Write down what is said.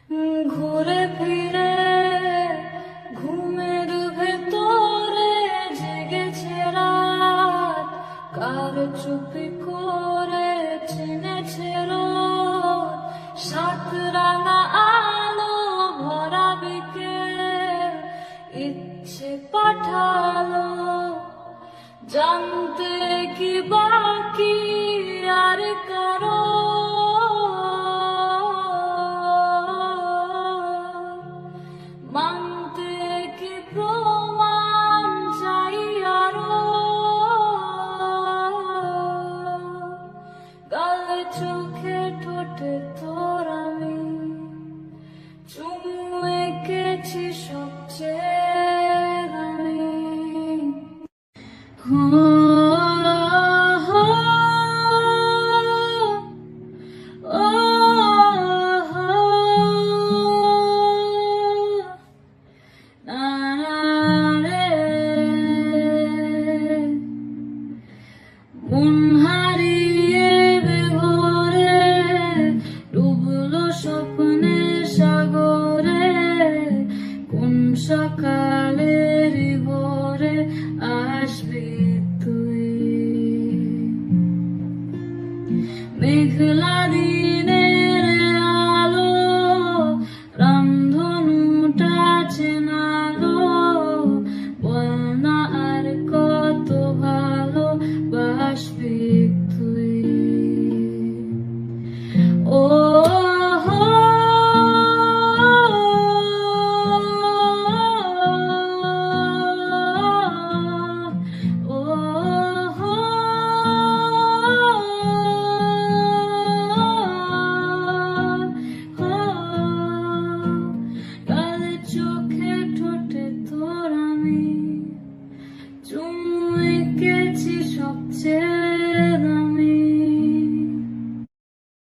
ঘুরে ফিরে ঘুমের ভেতরে জেগেছে রাত, কার চুপি করে চিনেছে রোদ, সাত রাঙা আলো ভরা বিকেল ইচ্ছে পাঠালো জানতে কি বাকি আর কারো। মানতে কি প্রমাণ চাই আরো, গালে চোখে ঠোঁটে তোর আমি চুমু এঁকেছি সবচেয়ে দামি। মন হারিয়ে বেঘরে ডুবলো স্বপ্নের সাগরে, কোন সকালের ভোরে আসবি তুই। মেঘলা দিনের আলো রামধনুটা চেনালো, বল না আর কত ভালো বাসবি তুই। ও চোখে ঠোঁটে তোর আমি চুমু এঁকেছি সবচেয়ে